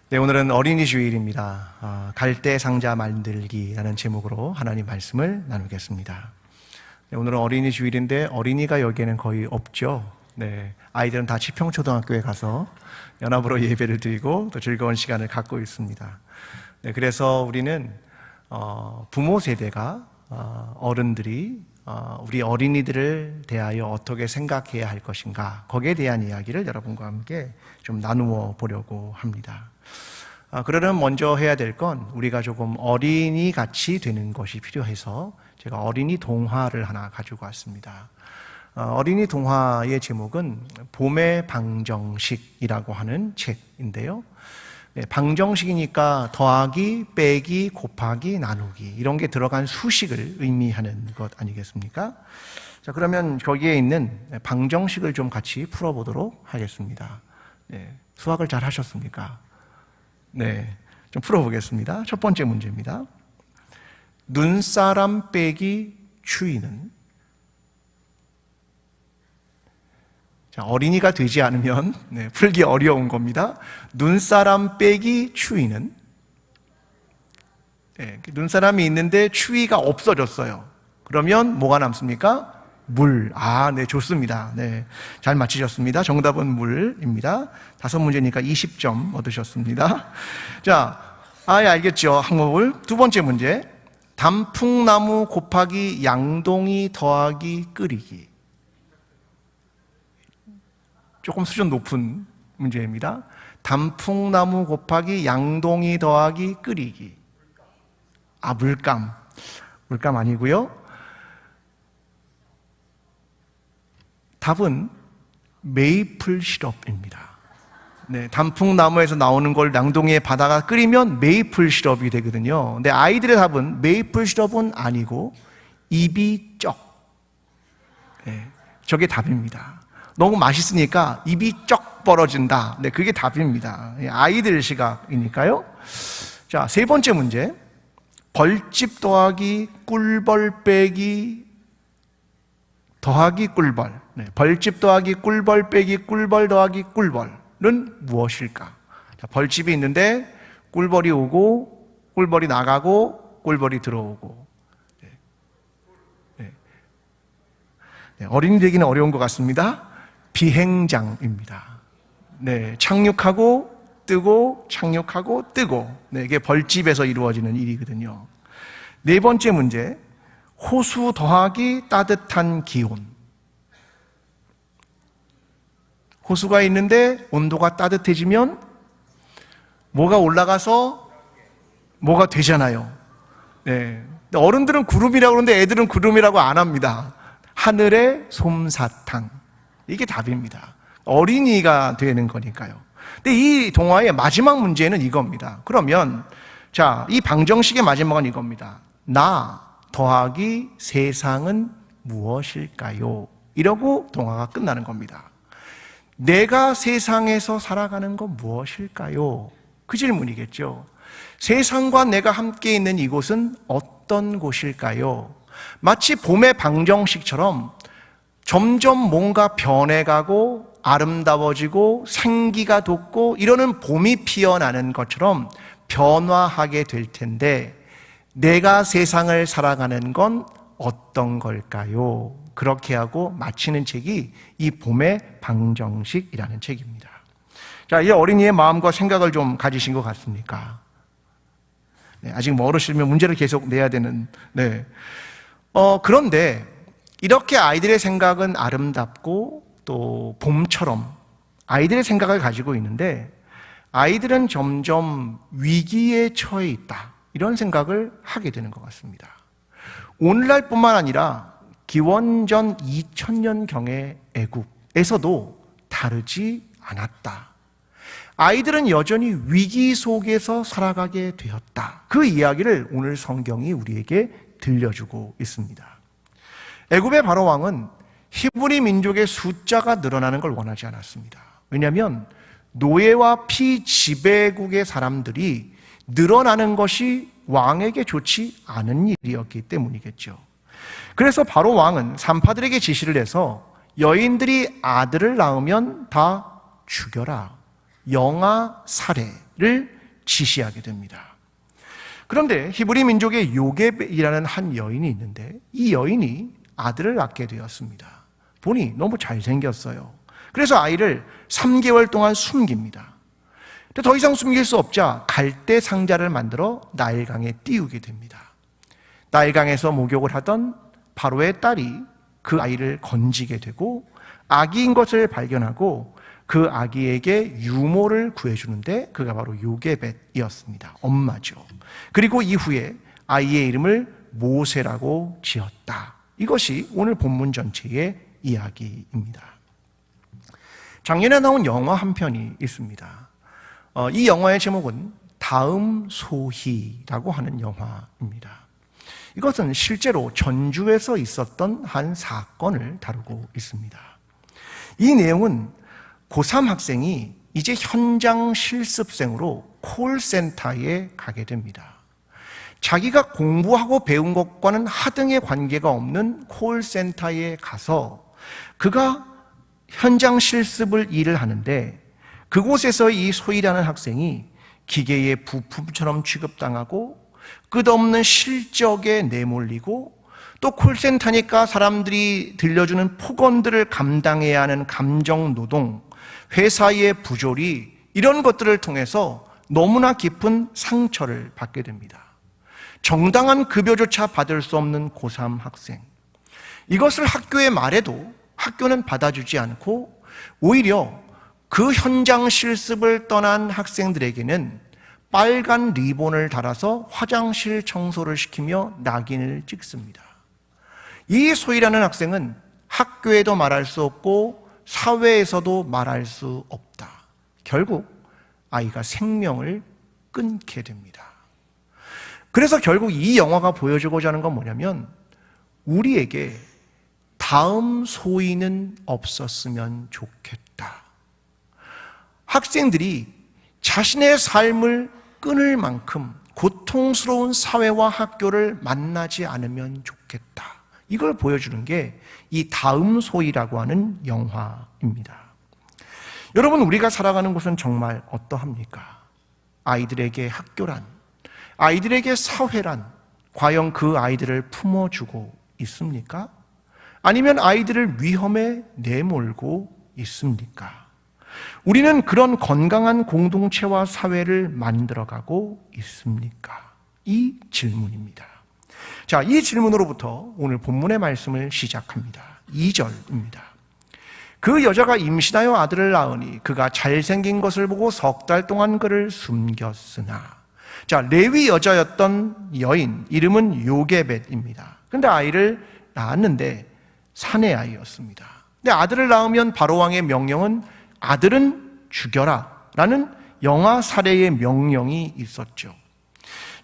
네, 오늘은 어린이 주일입니다. 갈대 상자 만들기라는 제목으로 하나님 말씀을 나누겠습니다. 네, 오늘은 어린이 주일인데 어린이가 여기에는 거의 없죠. 네, 아이들은 다 지평초등학교에 가서 연합으로 예배를 드리고 또 즐거운 시간을 갖고 있습니다. 네, 그래서 우리는 부모 세대가 어른들이 우리 어린이들을 대하여 어떻게 생각해야 할 것인가, 거기에 대한 이야기를 여러분과 함께 좀 나누어 보려고 합니다. 그러려면 먼저 해야 될 건 우리가 조금 어린이 같이 되는 것이 필요해서 제가 어린이 동화를 하나 가지고 왔습니다. 어린이 동화의 제목은 봄의 방정식이라고 하는 책인데요. 네, 방정식이니까 더하기, 빼기, 곱하기, 나누기 이런 게 들어간 수식을 의미하는 것 아니겠습니까? 자, 그러면 거기에 있는 방정식을 좀 같이 풀어보도록 하겠습니다. 네, 수학을 잘 하셨습니까? 네, 좀 풀어보겠습니다. 첫 번째 문제입니다. 눈사람 빼기 추위는, 자, 어린이가 되지 않으면 풀기 어려운 겁니다. 눈사람 빼기 추위는, 눈사람이 있는데 추위가 없어졌어요. 그러면 뭐가 남습니까? 물. 네, 좋습니다. 네, 잘 맞히셨습니다. 정답은 물입니다. 5문제니까 20점 얻으셨습니다. 자, 알겠죠? 항목을. 두 번째 문제. 단풍나무 곱하기 양동이 더하기 끓이기. 조금 수준 높은 문제입니다. 단풍나무 곱하기 양동이 더하기 끓이기. 물감. 물감 아니고요. 답은 메이플 시럽입니다. 네, 단풍나무에서 나오는 걸 양동이에 받아가 끓이면 메이플 시럽이 되거든요. 근데 아이들의 답은 메이플 시럽은 아니고 입이 쩍. 네, 저게 답입니다. 너무 맛있으니까 입이 쩍 벌어진다. 네, 그게 답입니다. 아이들 시각이니까요. 자, 세 번째 문제. 벌집 더하기 꿀벌 빼기 더하기 꿀벌. 네, 벌집 더하기 꿀벌 빼기 꿀벌 더하기 꿀벌은 무엇일까? 자, 벌집이 있는데 꿀벌이 오고 꿀벌이 나가고 꿀벌이 들어오고. 네, 어린이들에게는 어려운 것 같습니다. 비행장입니다. 네, 착륙하고 뜨고 착륙하고 뜨고. 네, 이게 벌집에서 이루어지는 일이거든요. 네 번째 문제. 호수 더하기 따뜻한 기온. 호수가 있는데 온도가 따뜻해지면 뭐가 올라가서 뭐가 되잖아요. 네. 어른들은 구름이라고 그러는데 애들은 구름이라고 안 합니다. 하늘의 솜사탕. 이게 답입니다. 어린이가 되는 거니까요. 근데 이 동화의 마지막 문제는 이겁니다. 그러면 자, 이 방정식의 마지막은 이겁니다. 나 더하기 세상은 무엇일까요? 이러고 동화가 끝나는 겁니다. 내가 세상에서 살아가는 건 무엇일까요? 그 질문이겠죠. 세상과 내가 함께 있는 이곳은 어떤 곳일까요? 마치 봄의 방정식처럼 점점 뭔가 변해가고 아름다워지고 생기가 돋고 이러는 봄이 피어나는 것처럼 변화하게 될 텐데 내가 세상을 살아가는 건 어떤 걸까요? 그렇게 하고 마치는 책이 이 봄의 방정식이라는 책입니다. 자, 이 어린이의 마음과 생각을 좀 가지신 것 같습니까? 네, 아직 멀으시면 문제를 계속 내야 되는. 네. 그런데 이렇게 아이들의 생각은 아름답고 또 봄처럼 아이들의 생각을 가지고 있는데 아이들은 점점 위기에 처해 있다. 이런 생각을 하게 되는 것 같습니다. 오늘날뿐만 아니라 기원전 2000년경의 애국에서도 다르지 않았다. 아이들은 여전히 위기 속에서 살아가게 되었다. 그 이야기를 오늘 성경이 우리에게 들려주고 있습니다. 애굽의 바로 왕은 히브리 민족의 숫자가 늘어나는 걸 원하지 않았습니다. 왜냐하면 노예와 피지배국의 사람들이 늘어나는 것이 왕에게 좋지 않은 일이었기 때문이겠죠. 그래서 바로 왕은 산파들에게 지시를 해서 여인들이 아들을 낳으면 다 죽여라. 영아 살해를 지시하게 됩니다. 그런데 히브리 민족의 요게벳이라는 한 여인이 있는데 이 여인이 아들을 낳게 되었습니다. 보니 너무 잘생겼어요. 그래서 아이를 3개월 동안 숨깁니다. 더 이상 숨길 수 없자 갈대 상자를 만들어 나일강에 띄우게 됩니다. 나일강에서 목욕을 하던 바로의 딸이 그 아이를 건지게 되고 아기인 것을 발견하고 그 아기에게 유모를 구해주는데 그가 바로 요게벳이었습니다. 엄마죠. 그리고 이후에 아이의 이름을 모세라고 지었다. 이것이 오늘 본문 전체의 이야기입니다. 작년에 나온 영화 한 편이 있습니다. 이 영화의 제목은 다음 소희라고 하는 영화입니다. 이것은 실제로 전주에서 있었던 한 사건을 다루고 있습니다. 이 내용은 고3 학생이 이제 현장 실습생으로 콜센터에 가게 됩니다. 자기가 공부하고 배운 것과는 하등의 관계가 없는 콜센터에 가서 그가 현장 실습을 일을 하는데 그곳에서 이 소희라는 학생이 기계의 부품처럼 취급당하고 끝없는 실적에 내몰리고 또 콜센터니까 사람들이 들려주는 폭언들을 감당해야 하는 감정노동, 회사의 부조리 이런 것들을 통해서 너무나 깊은 상처를 받게 됩니다. 정당한 급여조차 받을 수 없는 고3 학생. 이것을 학교에 말해도 학교는 받아주지 않고 오히려 그 현장 실습을 떠난 학생들에게는 빨간 리본을 달아서 화장실 청소를 시키며 낙인을 찍습니다. 이 소희라는 학생은 학교에도 말할 수 없고 사회에서도 말할 수 없다. 결국 아이가 생명을 끊게 됩니다. 그래서 결국 이 영화가 보여주고자 하는 건 뭐냐면 우리에게 다음 소희는 없었으면 좋겠다. 학생들이 자신의 삶을 끊을 만큼 고통스러운 사회와 학교를 만나지 않으면 좋겠다. 이걸 보여주는 게 이 다음 소희라고 하는 영화입니다. 여러분, 우리가 살아가는 곳은 정말 어떠합니까? 아이들에게 학교란, 아이들에게 사회란 과연 그 아이들을 품어주고 있습니까? 아니면 아이들을 위험에 내몰고 있습니까? 우리는 그런 건강한 공동체와 사회를 만들어가고 있습니까? 이 질문입니다. 자, 이 질문으로부터 오늘 본문의 말씀을 시작합니다. 2절입니다. 그 여자가 임신하여 아들을 낳으니 그가 잘생긴 것을 보고 3달 동안 그를 숨겼으나. 자, 레위 여자였던 여인 이름은 요게벳입니다. 근데 아이를 낳았는데 사내 아이였습니다. 근데 아들을 낳으면 바로왕의 명령은 아들은 죽여라 라는 영아 살해의 명령이 있었죠.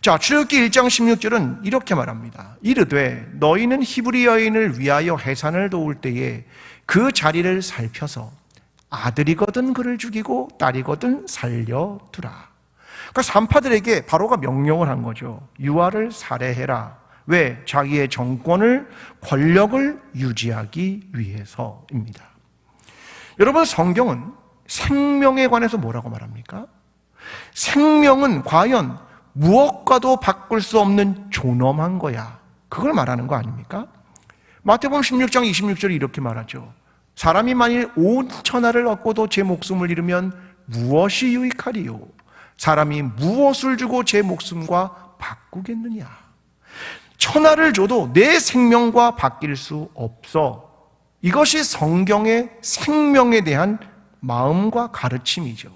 자, 출애굽기 1장 16절은 이렇게 말합니다. 이르되 너희는 히브리 여인을 위하여 해산을 도울 때에 그 자리를 살펴서 아들이거든 그를 죽이고 딸이거든 살려두라. 그러니까 산파들에게 바로가 명령을 한 거죠. 유아를 살해해라. 왜? 자기의 정권을, 권력을 유지하기 위해서입니다. 여러분, 성경은 생명에 관해서 뭐라고 말합니까? 생명은 과연 무엇과도 바꿀 수 없는 존엄한 거야. 그걸 말하는 거 아닙니까? 마태복음 16장 26절이 이렇게 말하죠. 사람이 만일 온 천하를 얻고도 제 목숨을 잃으면 무엇이 유익하리요? 사람이 무엇을 주고 제 목숨과 바꾸겠느냐? 천하를 줘도 내 생명과 바뀔 수 없어. 이것이 성경의 생명에 대한 마음과 가르침이죠.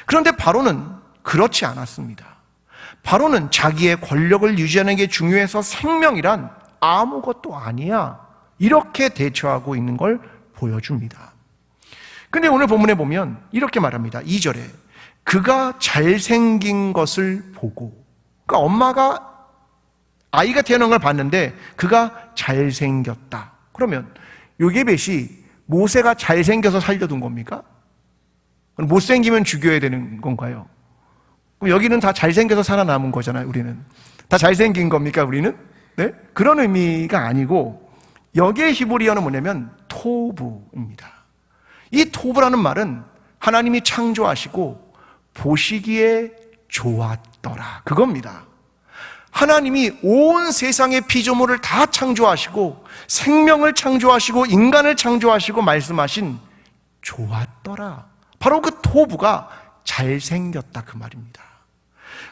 그런데 바로는 그렇지 않았습니다. 바로는 자기의 권력을 유지하는 게 중요해서 생명이란 아무것도 아니야. 이렇게 대처하고 있는 걸 보여줍니다. 근데 오늘 본문에 보면 이렇게 말합니다. 2절에 그가 잘생긴 것을 보고, 그러니까 엄마가 아이가 태어난 걸 봤는데 그가 잘생겼다. 그러면 요게벳이 모세가 잘생겨서 살려둔 겁니까? 못생기면 죽여야 되는 건가요? 여기는 다 잘생겨서 살아남은 거잖아요. 우리는 다 잘생긴 겁니까? 우리는? 네? 그런 의미가 아니고 여기에 히브리어는 뭐냐면 토부입니다. 이 토부라는 말은 하나님이 창조하시고 보시기에 좋았더라. 그겁니다. 하나님이 온 세상의 피조물을 다 창조하시고 생명을 창조하시고 인간을 창조하시고 말씀하신 좋았더라. 바로 그 토부가 잘생겼다 그 말입니다.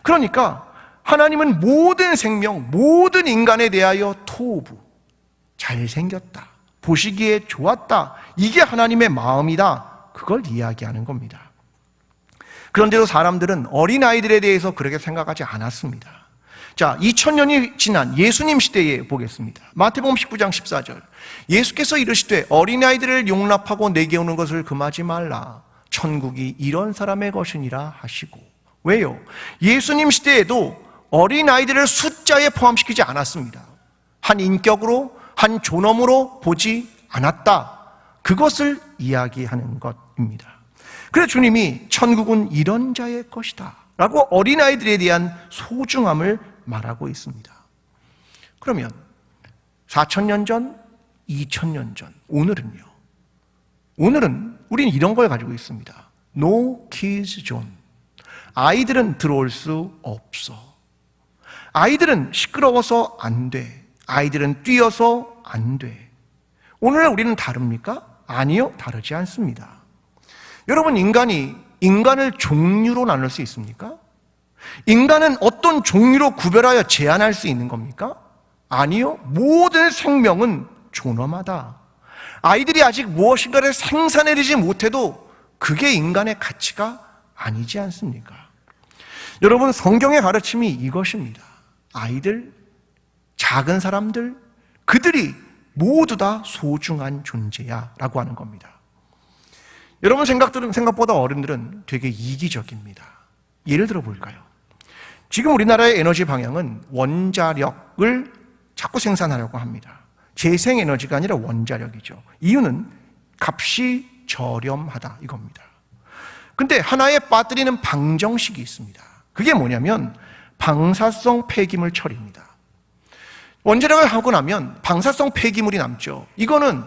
그러니까 하나님은 모든 생명, 모든 인간에 대하여 토부, 잘생겼다, 보시기에 좋았다, 이게 하나님의 마음이다, 그걸 이야기하는 겁니다. 그런데도 사람들은 어린아이들에 대해서 그렇게 생각하지 않았습니다. 자, 2000년이 지난 예수님 시대에 보겠습니다. 마태복음 19장 14절, 예수께서 이르시되 어린아이들을 용납하고 내게 오는 것을 금하지 말라. 천국이 이런 사람의 것이니라 하시고. 왜요? 예수님 시대에도 어린아이들을 숫자에 포함시키지 않았습니다. 한 인격으로, 한 존엄으로 보지 않았다. 그것을 이야기하는 것입니다. 그래서 주님이 천국은 이런 자의 것이다 라고 어린아이들에 대한 소중함을 말하고 있습니다. 그러면 4000년 전, 2000년 전, 오늘은요? 오늘은 우리는 이런 걸 가지고 있습니다. No kids zone. 아이들은 들어올 수 없어. 아이들은 시끄러워서 안 돼. 아이들은 뛰어서 안 돼. 오늘날 우리는 다릅니까? 아니요, 다르지 않습니다. 여러분, 인간을 종류로 나눌 수 있습니까? 인간은 어떤 종류로 구별하여 제한할 수 있는 겁니까? 아니요, 모든 생명은 존엄하다. 아이들이 아직 무엇인가를 생산해내지 못해도 그게 인간의 가치가 아니지 않습니까? 여러분, 성경의 가르침이 이것입니다. 아이들, 작은 사람들, 그들이 모두 다 소중한 존재야 라고 하는 겁니다. 여러분, 생각보다 어른들은 되게 이기적입니다. 예를 들어 볼까요? 지금 우리나라의 에너지 방향은 원자력을 자꾸 생산하려고 합니다. 재생에너지가 아니라 원자력이죠. 이유는 값이 저렴하다 이겁니다. 근데 하나의 배터리는 방정식이 있습니다. 그게 뭐냐면 방사성 폐기물 처리입니다. 원자력을 하고 나면 방사성 폐기물이 남죠. 이거는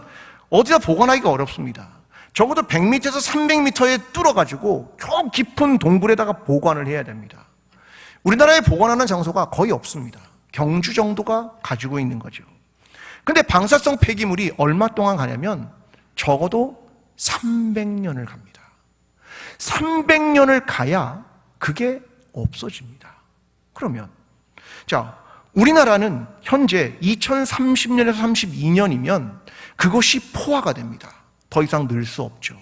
어디다 보관하기가 어렵습니다. 적어도 100m에서 300m에 뚫어가지고 저 깊은 동굴에다가 보관을 해야 됩니다. 우리나라에 보관하는 장소가 거의 없습니다. 경주 정도가 가지고 있는 거죠. 근데 방사성 폐기물이 얼마 동안 가냐면 적어도 300년을 갑니다. 300년을 가야 그게 없어집니다. 그러면 자, 우리나라는 현재 2030년에서 32년이면 그것이 포화가 됩니다. 더 이상 늘 수 없죠.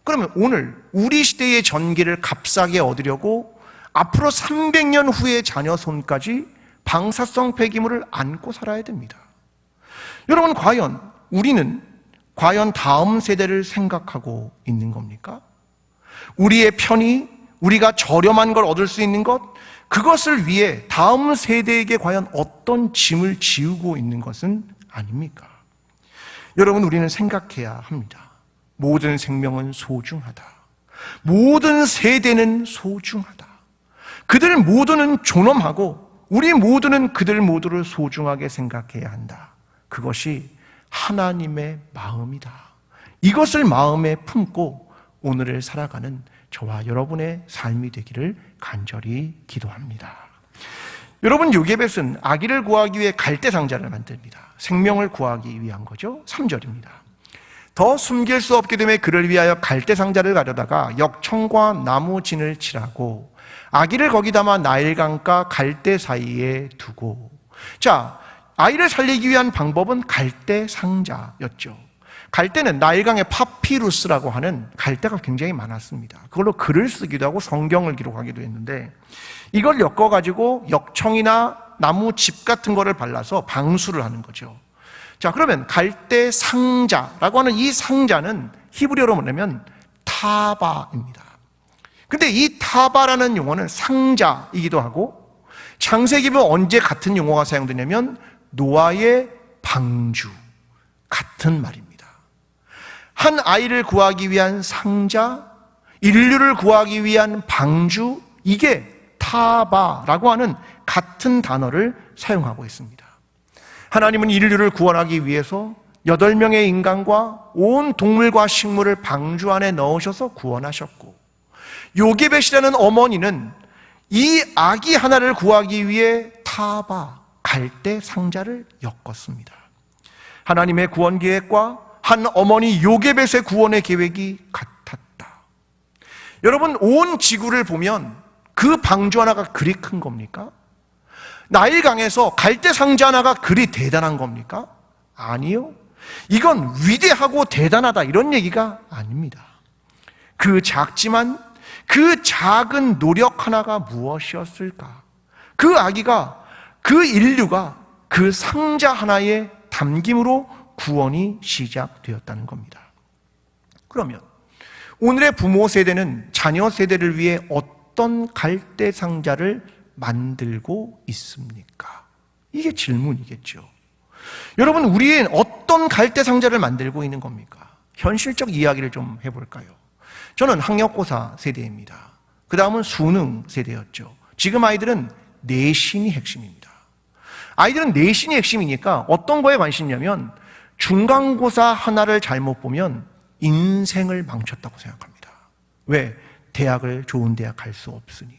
그러면 오늘 우리 시대의 전기를 값싸게 얻으려고 앞으로 300년 후의 자녀 손까지 방사성 폐기물을 안고 살아야 됩니다. 여러분, 우리는 과연 다음 세대를 생각하고 있는 겁니까? 우리의 편의, 우리가 저렴한 걸 얻을 수 있는 것, 그것을 위해 다음 세대에게 과연 어떤 짐을 지우고 있는 것은 아닙니까? 여러분, 우리는 생각해야 합니다. 모든 생명은 소중하다. 모든 세대는 소중하다. 그들 모두는 존엄하고 우리 모두는 그들 모두를 소중하게 생각해야 한다. 그것이 하나님의 마음이다. 이것을 마음에 품고 오늘을 살아가는 저와 여러분의 삶이 되기를 간절히 기도합니다. 여러분, 요게벳은 아기를 구하기 위해 갈대상자를 만듭니다. 생명을 구하기 위한 거죠. 3절입니다. 더 숨길 수 없게 되매 그를 위하여 갈대상자를 가져다가 역청과 나무 진을 칠하고 아기를 거기 담아 나일강과 갈대 사이에 두고. 자, 아이를 살리기 위한 방법은 갈대상자였죠. 갈대는 나일강의 파피루스라고 하는 갈대가 굉장히 많았습니다. 그걸로 글을 쓰기도 하고 성경을 기록하기도 했는데 이걸 엮어가지고 역청이나 나무 집 같은 거를 발라서 방수를 하는 거죠. 자, 그러면 갈대상자라고 하는 이 상자는 히브리어로 뭐냐면 타바입니다. 근데 이 타바라는 용어는 상자이기도 하고 창세기 보면 언제 같은 용어가 사용되냐면 노아의 방주, 같은 말입니다. 한 아이를 구하기 위한 상자, 인류를 구하기 위한 방주, 이게 타바라고 하는 같은 단어를 사용하고 있습니다. 하나님은 인류를 구원하기 위해서 8명의 인간과 온 동물과 식물을 방주 안에 넣으셔서 구원하셨고, 요게벳이라는 어머니는 이 아기 하나를 구하기 위해 타바 갈대 상자를 엮었습니다. 하나님의 구원 계획과 한 어머니 요게벳의 구원의 계획이 같았다. 여러분, 온 지구를 보면 그 방주 하나가 그리 큰 겁니까? 나일강에서 갈대 상자 하나가 그리 대단한 겁니까? 아니요. 이건 위대하고 대단하다 이런 얘기가 아닙니다. 그 작지만 그 작은 노력 하나가 무엇이었을까? 그 아기가, 그 인류가 그 상자 하나의 담김으로 구원이 시작되었다는 겁니다. 그러면 오늘의 부모 세대는 자녀 세대를 위해 어떤 갈대 상자를 만들고 있습니까? 이게 질문이겠죠. 여러분, 우리는 어떤 갈대 상자를 만들고 있는 겁니까? 현실적 이야기를 좀 해볼까요? 저는 학력고사 세대입니다. 그 다음은 수능 세대였죠. 지금 아이들은 내신이 핵심입니다. 아이들은 내신이 핵심이니까 어떤 거에 관심이냐면 중간고사 하나를 잘못 보면 인생을 망쳤다고 생각합니다. 왜? 대학을 좋은 대학 갈 수 없으니.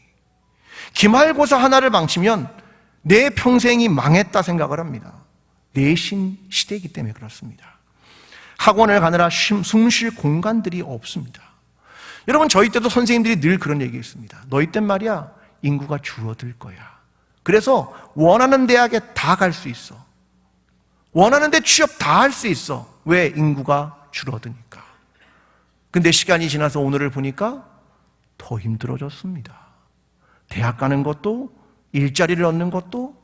기말고사 하나를 망치면 내 평생이 망했다 생각을 합니다. 내신 시대이기 때문에 그렇습니다. 학원을 가느라 숨 쉴 공간들이 없습니다. 여러분, 저희 때도 선생님들이 늘 그런 얘기했습니다. 너희 땐 말이야, 인구가 줄어들 거야. 그래서 원하는 대학에 다 갈 수 있어. 원하는 데 취업 다 할 수 있어. 왜? 인구가 줄어드니까. 근데 시간이 지나서 오늘을 보니까 더 힘들어졌습니다. 대학 가는 것도, 일자리를 얻는 것도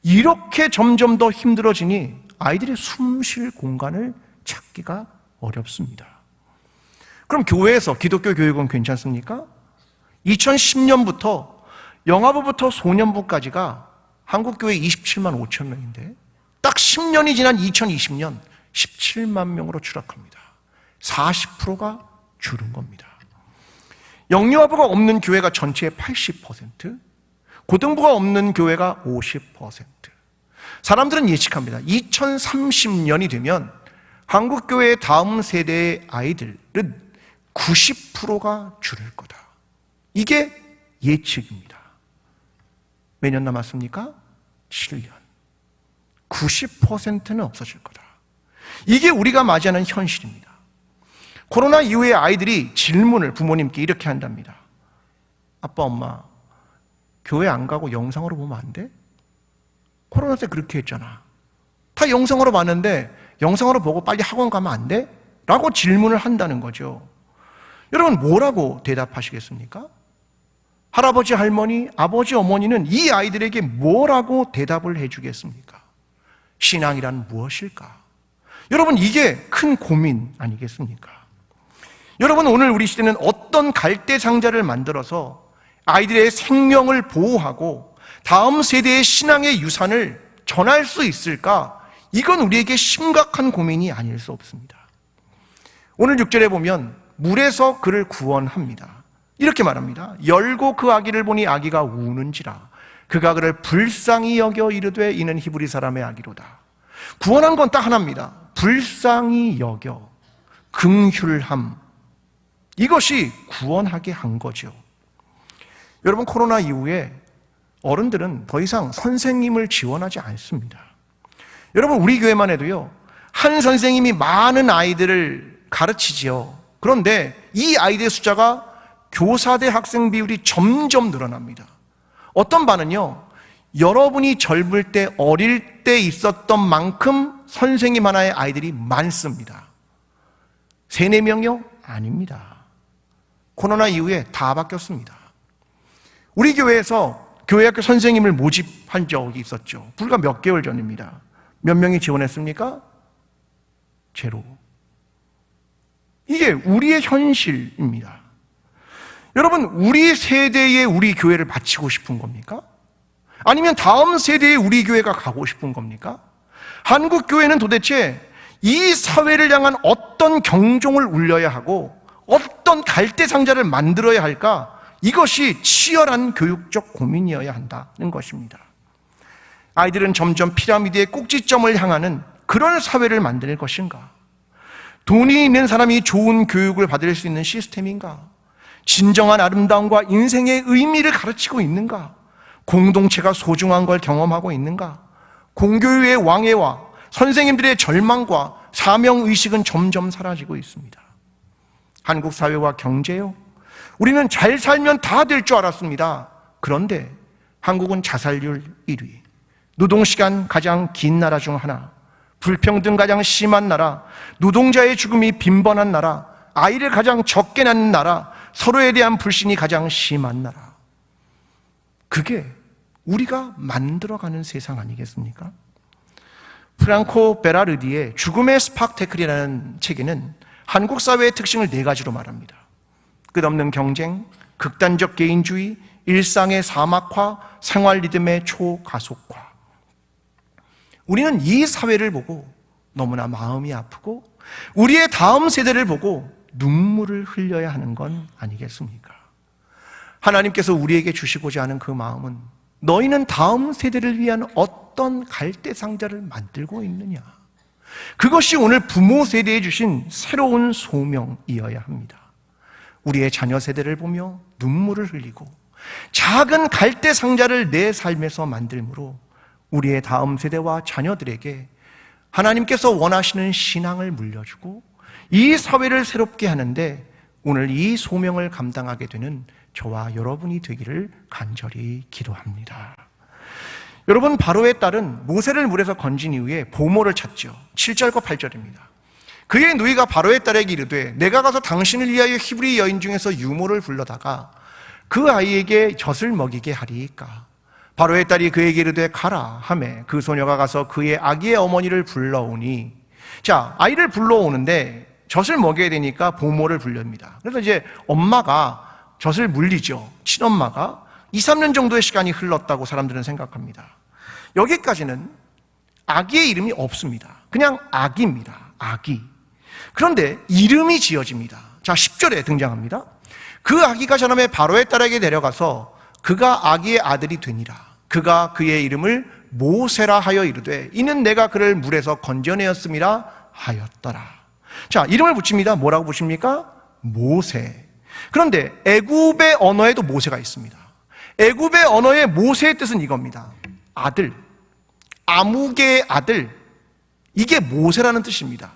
이렇게 점점 더 힘들어지니 아이들이 숨 쉴 공간을 찾기가 어렵습니다. 그럼 교회에서 기독교 교육은 괜찮습니까? 2010년부터 영아부부터 소년부까지가 한국교회 27만 5천 명인데 딱 10년이 지난 2020년 17만 명으로 추락합니다. 40%가 줄은 겁니다. 영유아부가 없는 교회가 전체의 80%, 고등부가 없는 교회가 50%. 사람들은 예측합니다. 2030년이 되면 한국교회의 다음 세대의 아이들은 90%가 줄을 거다. 이게 예측입니다. 몇 년 남았습니까? 7년. 90%는 없어질 거다. 이게 우리가 맞이하는 현실입니다. 코로나 이후에 아이들이 질문을 부모님께 이렇게 한답니다. 아빠, 엄마, 교회 안 가고 영상으로 보면 안 돼? 코로나 때 그렇게 했잖아. 다 영상으로 봤는데 영상으로 보고 빨리 학원 가면 안 돼? 라고 질문을 한다는 거죠. 여러분, 뭐라고 대답하시겠습니까? 할아버지, 할머니, 아버지, 어머니는 이 아이들에게 뭐라고 대답을 해주겠습니까? 신앙이란 무엇일까? 여러분, 이게 큰 고민 아니겠습니까? 여러분, 오늘 우리 시대는 어떤 갈대 상자를 만들어서 아이들의 생명을 보호하고 다음 세대의 신앙의 유산을 전할 수 있을까? 이건 우리에게 심각한 고민이 아닐 수 없습니다. 오늘 6절에 보면 물에서 그를 구원합니다. 이렇게 말합니다. 열고 그 아기를 보니 아기가 우는지라 그가 그를 불쌍히 여겨 이르되 이는 히브리 사람의 아기로다. 구원한 건 딱 하나입니다. 불쌍히 여겨, 긍휼함. 이것이 구원하게 한 거죠. 여러분, 코로나 이후에 어른들은 더 이상 선생님을 지원하지 않습니다. 여러분, 우리 교회만 해도요, 한 선생님이 많은 아이들을 가르치지요. 그런데 이 아이들의 숫자가 교사 대 학생 비율이 점점 늘어납니다. 어떤 반은요, 여러분이 젊을 때, 어릴 때 있었던 만큼 선생님 하나의 아이들이 많습니다. 3, 4명이요? 아닙니다. 코로나 이후에 다 바뀌었습니다. 우리 교회에서 교회학교 선생님을 모집한 적이 있었죠. 불과 몇 개월 전입니다. 몇 명이 지원했습니까? 제로. 이게 우리의 현실입니다. 여러분, 우리 세대에 우리 교회를 바치고 싶은 겁니까? 아니면 다음 세대에 우리 교회가 가고 싶은 겁니까? 한국 교회는 도대체 이 사회를 향한 어떤 경종을 울려야 하고 어떤 갈대 상자를 만들어야 할까? 이것이 치열한 교육적 고민이어야 한다는 것입니다. 아이들은 점점 피라미드의 꼭지점을 향하는 그런 사회를 만들 것인가? 돈이 있는 사람이 좋은 교육을 받을 수 있는 시스템인가? 진정한 아름다움과 인생의 의미를 가르치고 있는가? 공동체가 소중한 걸 경험하고 있는가? 공교육의 왕해와 선생님들의 절망과 사명의식은 점점 사라지고 있습니다. 한국 사회와 경제요? 우리는 잘 살면 다 될 줄 알았습니다. 그런데 한국은 자살률 1위, 노동시간 가장 긴 나라 중 하나, 불평등 가장 심한 나라, 노동자의 죽음이 빈번한 나라, 아이를 가장 적게 낳는 나라, 서로에 대한 불신이 가장 심한 나라. 그게 우리가 만들어가는 세상 아니겠습니까? 프랑코 베라르디의 죽음의 스팍테클이라는 책에는 한국 사회의 특징을 4가지로 말합니다. 끝없는 경쟁, 극단적 개인주의, 일상의 사막화, 생활 리듬의 초가속화. 우리는 이 사회를 보고 너무나 마음이 아프고 우리의 다음 세대를 보고 눈물을 흘려야 하는 건 아니겠습니까? 하나님께서 우리에게 주시고자 하는 그 마음은 너희는 다음 세대를 위한 어떤 갈대 상자를 만들고 있느냐? 그것이 오늘 부모 세대에 주신 새로운 소명이어야 합니다. 우리의 자녀 세대를 보며 눈물을 흘리고 작은 갈대 상자를 내 삶에서 만들므로 우리의 다음 세대와 자녀들에게 하나님께서 원하시는 신앙을 물려주고 이 사회를 새롭게 하는데 오늘 이 소명을 감당하게 되는 저와 여러분이 되기를 간절히 기도합니다. 여러분, 바로의 딸은 모세를 물에서 건진 이후에 보모를 찾죠. 7절과 8절입니다. 그의 누이가 바로의 딸에게 이르되 내가 가서 당신을 위하여 히브리 여인 중에서 유모를 불러다가 그 아이에게 젖을 먹이게 하리이까. 바로의 딸이 그에게 이르되 가라 하매 그 소녀가 가서 그의 아기의 어머니를 불러오니, 자, 아이를 불러오는데 젖을 먹여야 되니까 보모를 불릅니다. 그래서 이제 엄마가 젖을 물리죠. 친엄마가 2, 3년 정도의 시간이 흘렀다고 사람들은 생각합니다. 여기까지는 아기의 이름이 없습니다. 그냥 아기입니다. 아기. 그런데 이름이 지어집니다. 자, 10절에 등장합니다. 그 아기가 저놈의 바로의 딸에게 데려가서 그가 아기의 아들이 되니라. 그가 그의 이름을 모세라 하여 이르되 이는 내가 그를 물에서 건져내었음이라 하였더라. 자, 이름을 붙입니다. 뭐라고 붙입니까? 모세. 그런데 애굽의 언어에도 모세가 있습니다. 애굽의 언어의 모세의 뜻은 이겁니다. 아들, 아무개의 아들, 이게 모세라는 뜻입니다.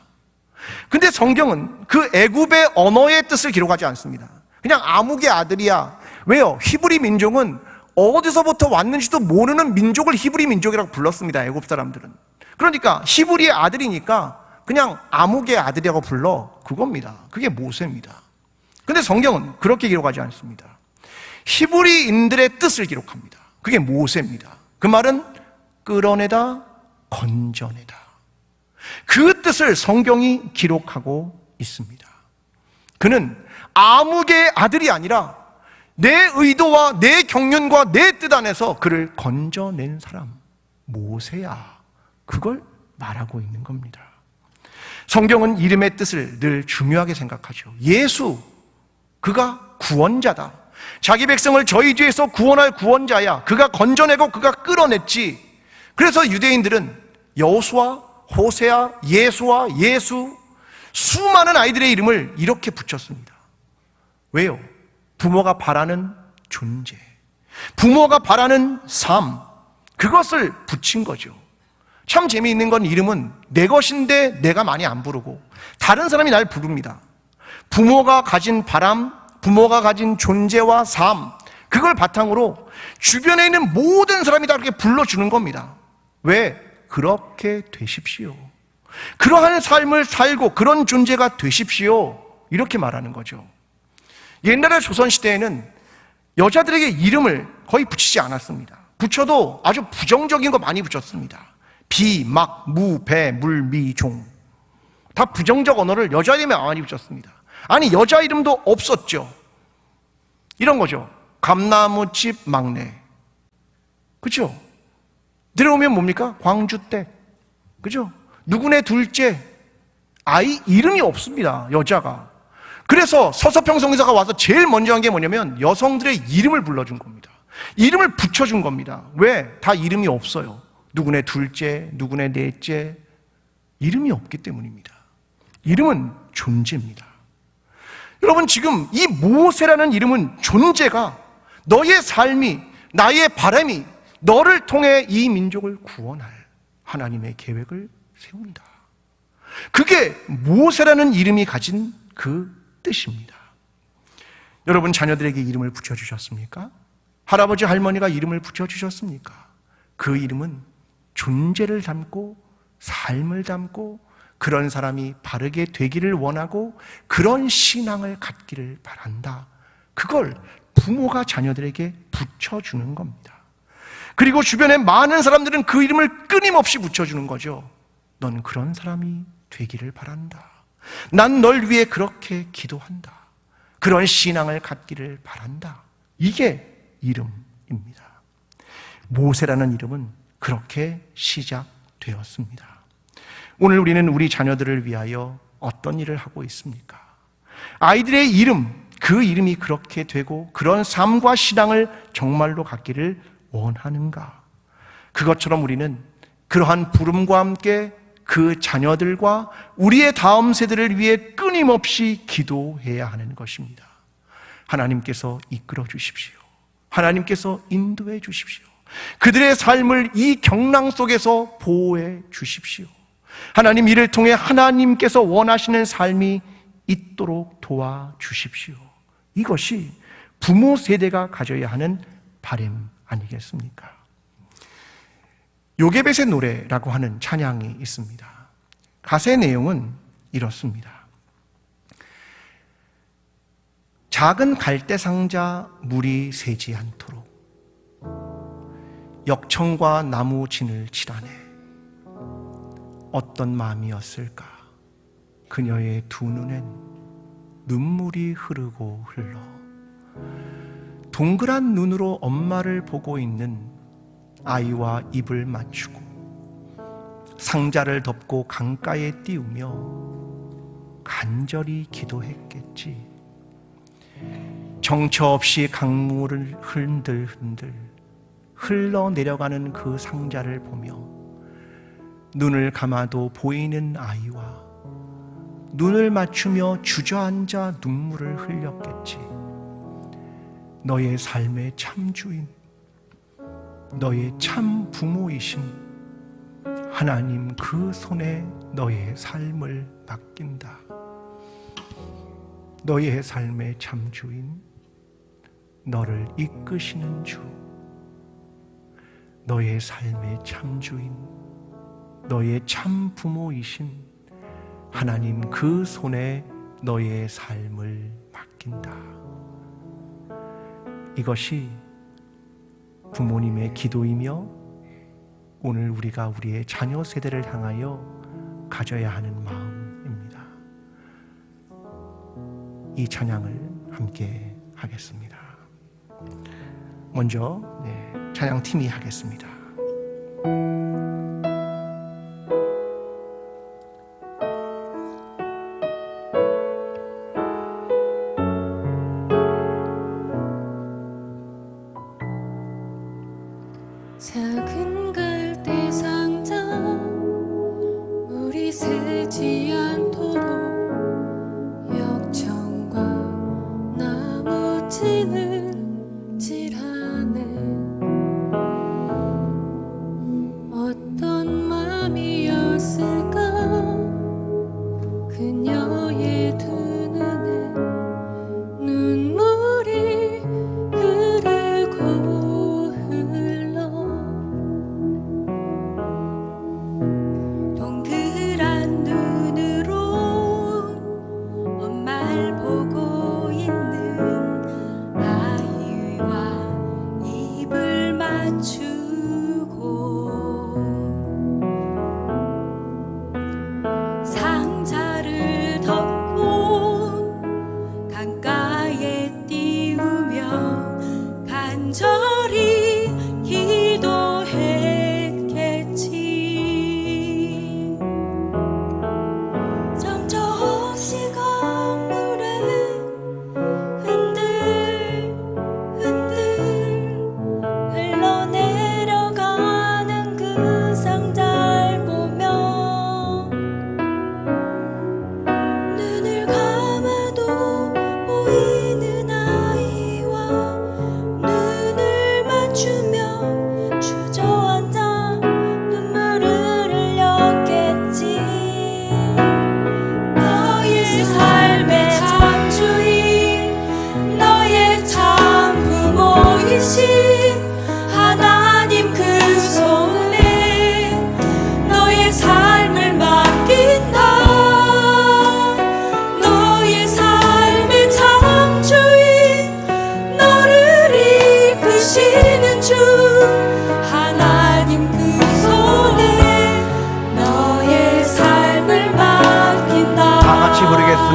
근데 성경은 그 애굽의 언어의 뜻을 기록하지 않습니다. 그냥 아무개 아들이야. 왜요? 히브리 민족은 어디서부터 왔는지도 모르는 민족을 히브리 민족이라고 불렀습니다. 애굽 사람들은. 그러니까 히브리의 아들이니까 그냥 아무개 아들이라고 불러. 그겁니다. 그게 모세입니다. 근데 성경은 그렇게 기록하지 않습니다. 히브리인들의 뜻을 기록합니다. 그게 모세입니다. 그 말은 끌어내다, 건져내다. 그 뜻을 성경이 기록하고 있습니다. 그는 아무개의 아들이 아니라 내 의도와 내 경륜과 내 뜻 안에서 그를 건져낸 사람, 모세야. 그걸 말하고 있는 겁니다. 성경은 이름의 뜻을 늘 중요하게 생각하죠. 예수, 그가 구원자다. 자기 백성을 저희 뒤에서 구원할 구원자야. 그가 건져내고 그가 끌어냈지. 그래서 유대인들은 여호수아, 호세아, 예수아, 예수, 수많은 아이들의 이름을 이렇게 붙였습니다. 왜요? 부모가 바라는 존재, 부모가 바라는 삶, 그것을 붙인 거죠. 참 재미있는 건 이름은 내 것인데 내가 많이 안 부르고 다른 사람이 날 부릅니다. 부모가 가진 바람, 부모가 가진 존재와 삶, 그걸 바탕으로 주변에 있는 모든 사람이 다 그렇게 불러주는 겁니다. 왜? 그렇게 되십시오. 그러한 삶을 살고 그런 존재가 되십시오. 이렇게 말하는 거죠. 옛날의 조선시대에는 여자들에게 이름을 거의 붙이지 않았습니다. 붙여도 아주 부정적인 거 많이 붙였습니다. 비, 막, 무, 배, 물, 미, 종. 다 부정적 언어를 여자 이름에 많이 붙였습니다. 아니, 여자 이름도 없었죠. 이런 거죠. 감나무집 막내. 그죠? 들어오면 뭡니까? 광주댁. 그죠? 누구네 둘째. 아이 이름이 없습니다. 여자가. 그래서 서서평성의사가 와서 제일 먼저 한 게 뭐냐면 여성들의 이름을 불러준 겁니다. 이름을 붙여준 겁니다. 왜? 다 이름이 없어요. 누구네 둘째, 누구네 넷째. 이름이 없기 때문입니다. 이름은 존재입니다. 여러분, 지금 이 모세라는 이름은 존재가, 너의 삶이, 나의 바람이 너를 통해 이 민족을 구원할 하나님의 계획을 세운다. 그게 모세라는 이름이 가진 그 뜻입니다. 여러분, 자녀들에게 이름을 붙여주셨습니까? 할아버지 할머니가 이름을 붙여주셨습니까? 그 이름은 존재를 담고 삶을 담고 그런 사람이 바르게 되기를 원하고 그런 신앙을 갖기를 바란다. 그걸 부모가 자녀들에게 붙여주는 겁니다. 그리고 주변에 많은 사람들은 그 이름을 끊임없이 붙여주는 거죠. 넌 그런 사람이 되기를 바란다. 난 널 위해 그렇게 기도한다. 그런 신앙을 갖기를 바란다. 이게 이름입니다. 모세라는 이름은 그렇게 시작되었습니다. 오늘 우리는 우리 자녀들을 위하여 어떤 일을 하고 있습니까? 아이들의 이름, 그 이름이 그렇게 되고 그런 삶과 신앙을 정말로 갖기를 원하는가? 그것처럼 우리는 그러한 부름과 함께 그 자녀들과 우리의 다음 세대를 위해 끊임없이 기도해야 하는 것입니다. 하나님께서 이끌어 주십시오. 하나님께서 인도해 주십시오. 그들의 삶을 이 경랑 속에서 보호해 주십시오. 하나님, 이를 통해 하나님께서 원하시는 삶이 있도록 도와주십시오. 이것이 부모 세대가 가져야 하는 바람 아니겠습니까? 요게벳의 노래라고 하는 찬양이 있습니다. 가사의 내용은 이렇습니다. 작은 갈대 상자 물이 새지 않도록 역청과 나무 진을 칠하네. 어떤 마음이었을까? 그녀의 두 눈엔 눈물이 흐르고 흘러 동그란 눈으로 엄마를 보고 있는 아이와 입을 맞추고 상자를 덮고 강가에 띄우며 간절히 기도했겠지. 정처 없이 강물을 흔들흔들 흘러내려가는 그 상자를 보며 눈을 감아도 보이는 아이와 눈을 맞추며 주저앉아 눈물을 흘렸겠지. 너의 삶의 참 주인, 너의 참 부모이신 하나님 그 손에 너의 삶을 맡긴다. 너의 삶의 참 주인, 너를 이끄시는 주, 너의 삶의 참 주인, 너의 참 부모이신 하나님 그 손에 너의 삶을 맡긴다. 이것이 부모님의 기도이며 오늘 우리가 우리의 자녀 세대를 향하여 가져야 하는 마음입니다. 이 찬양을 함께 하겠습니다. 먼저 찬양팀이 하겠습니다. 작은 갈대 상자 물이 새지 않도록 역청과 나무 진을 칠하네. 어떤 맘이었을까? 그녀의 두 눈에 눈물이 흐르고 흘러 동그란 눈으로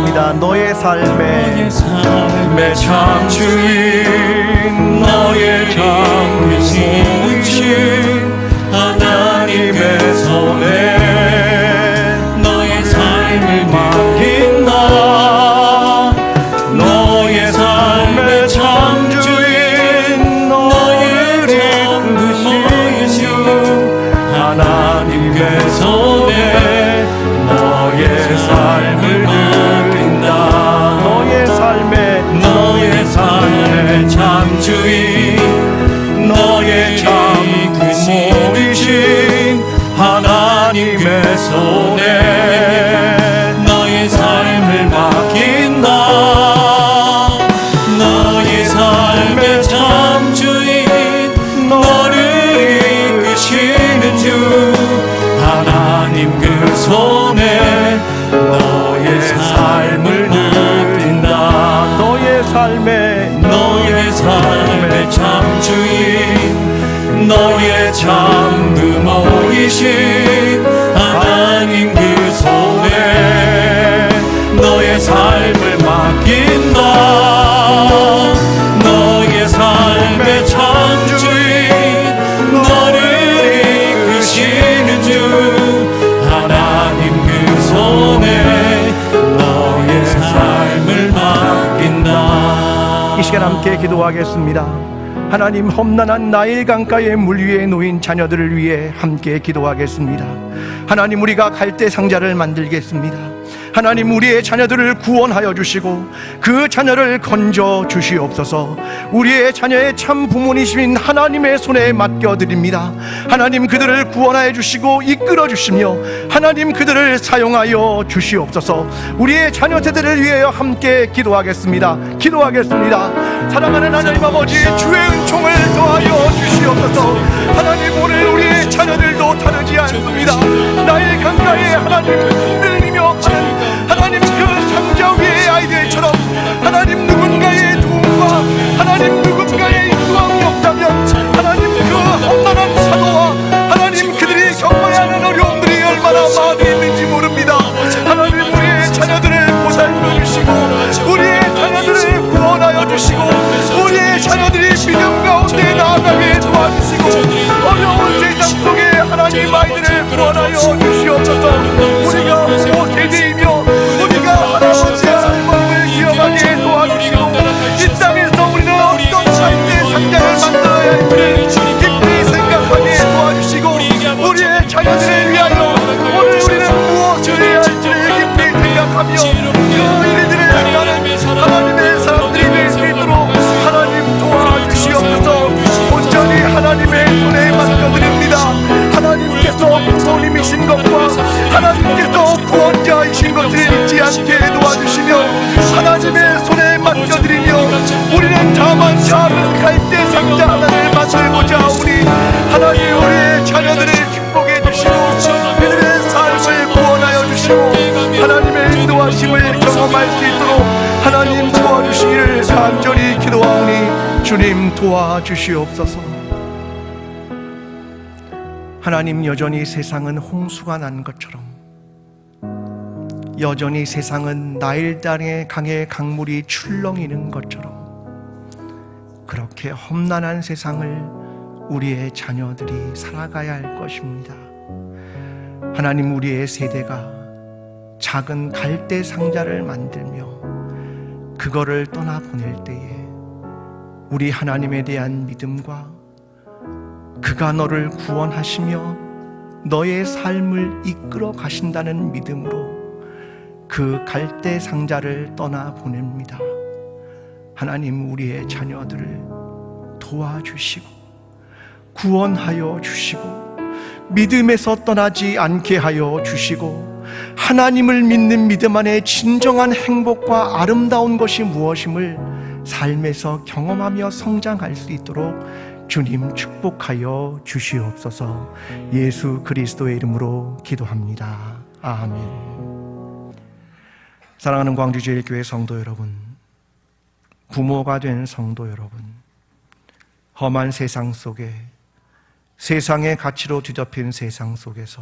기도하겠습니다. 너의 삶의 참 주인, 너의 참 크신 하나님의 손에 너의 삶을 맡긴다. 너의 삶의 참 주인, 너의 참 크신 주 하나님의 손에 너의 삶을 맡긴다. 너의 삶의 참 주인, 너의 참 크신 하나님의 손에 너의 삶을 맡긴다. 너의 삶의 참 주인, 너를 이끄시는 주 하나님 그 손에 너의 삶을 맡긴다. 너의 삶의 참 주인, 너의 참 금호이신 하나님 그 손에 너의 삶을 맡긴다. 너의 삶의 참 주인, 너를 이끄시는 주 하나님 그 손에 너의 삶을 맡긴다. 이 시간 함께 기도하겠습니다. 하나님, 험난한 나일 강가의 물 위에 놓인 자녀들을 위해 함께 기도하겠습니다. 하나님, 우리가 갈대 상자를 만들겠습니다. 하나님, 우리의 자녀들을 구원하여 주시고 그 자녀를 건져 주시옵소서. 우리의 자녀의 참 부모님이신 하나님의 손에 맡겨드립니다. 하나님, 그들을 구원하여 주시고 이끌어 주시며 하나님, 그들을 사용하여 주시옵소서. 우리의 자녀 세대를 위하여 함께 기도하겠습니다. 사랑하는 하나님 아버지, 주의 은총을 더하여 주시옵소서. 하나님, 오늘 우리의 자녀들도 다르지 않습니다. 나의 강가에 하나님 흔들리며 하나님 그 상자 위의 아이들처럼 하나님 누군가의 도움과 하나님 누군가의 인도함이 없다면 하나님 그 험난한 사도와 하나님 그들이 겪어야 하는 어려움들이 얼마나 많이 있는지 모릅니다. 하나님, 우리의 자녀들을 보살펴 주시고 우리의 자녀들을 구원하여 주시고 우리의 자녀들이 믿음 가운데 나아가게 도와주시고 어려운 세상 속에 하나님 아이들을 구원하여 주시옵소서. 우리가 모세이며 우리가 할아버지의 할머니를 기억하게 도와주시고 이 땅에서 우리는 어떤 갈대 상자를 만들어야 할지 깊이 생각하게 도와주시고 우리의 자녀들을 위하여 오늘 우리는 무엇을 해야 할지를 깊이 생각하며 그 일들을 행하는 하나님의 사람들이 될 수 있도록 하나님 도와주시옵소서. 온전히 하나님의 손에 맡겨드립니다. 하나님께서 부모님이신 것과 하나님께서 구원자이신 것을 잊지 않게 도와주시며 하나님의 손에 맡겨드리며 우리는 다만 작은 갈대 상자 하나를 만들고자 하오니 하나님, 우리의 자녀들을 축복해 주시고 그들의 삶을 구원하여 주시고 하나님의 인도하심을 경험할 수 있도록 하나님 도와주시기를 간절히 기도하오니 주님 도와주시옵소서. 하나님, 여전히 세상은 홍수가 난 것처럼 여전히 세상은 나일강의 강에 강물이 출렁이는 것처럼 그렇게 험난한 세상을 우리의 자녀들이 살아가야 할 것입니다. 하나님, 우리의 세대가 작은 갈대 상자를 만들며 그거를 떠나보낼 때에 우리 하나님에 대한 믿음과 그가 너를 구원하시며 너의 삶을 이끌어 가신다는 믿음으로 그 갈대 상자를 떠나보냅니다. 하나님, 우리의 자녀들을 도와주시고 구원하여 주시고 믿음에서 떠나지 않게 하여 주시고 하나님을 믿는 믿음 안에 진정한 행복과 아름다운 것이 무엇임을 삶에서 경험하며 성장할 수 있도록 주님 축복하여 주시옵소서. 예수 그리스도의 이름으로 기도합니다. 아멘. 사랑하는 광주제일교회 성도 여러분, 부모가 된 성도 여러분, 험한 세상 속에 세상의 가치로 뒤덮인 세상 속에서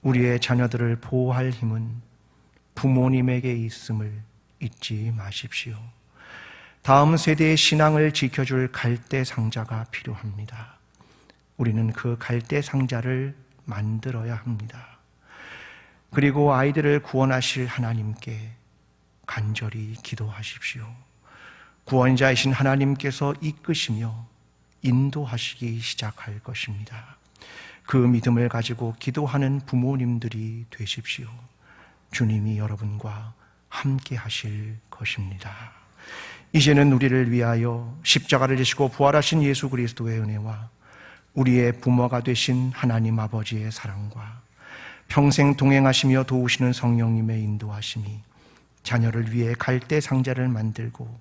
우리의 자녀들을 보호할 힘은 부모님에게 있음을 잊지 마십시오. 다음 세대의 신앙을 지켜줄 갈대 상자가 필요합니다. 우리는 그 갈대 상자를 만들어야 합니다. 그리고 아이들을 구원하실 하나님께 간절히 기도하십시오. 구원자이신 하나님께서 이끄시며 인도하시기 시작할 것입니다. 그 믿음을 가지고 기도하는 부모님들이 되십시오. 주님이 여러분과 함께 하실 것입니다. 이제는 우리를 위하여 십자가를 지시고 부활하신 예수 그리스도의 은혜와 우리의 부모가 되신 하나님 아버지의 사랑과 평생 동행하시며 도우시는 성령님의 인도하심이 자녀를 위해 갈대 상자를 만들고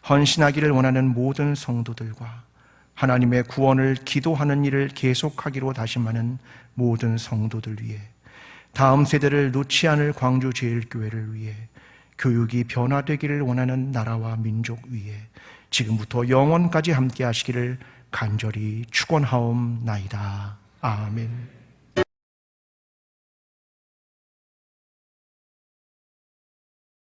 헌신하기를 원하는 모든 성도들과 하나님의 구원을 기도하는 일을 계속하기로 다짐하는 모든 성도들 위해 다음 세대를 놓지 않을 광주제일교회를 위해 교육이 변화되기를 원하는 나라와 민족 위에 지금부터 영원까지 함께 하시기를 간절히 축원하옵나이다. 아멘.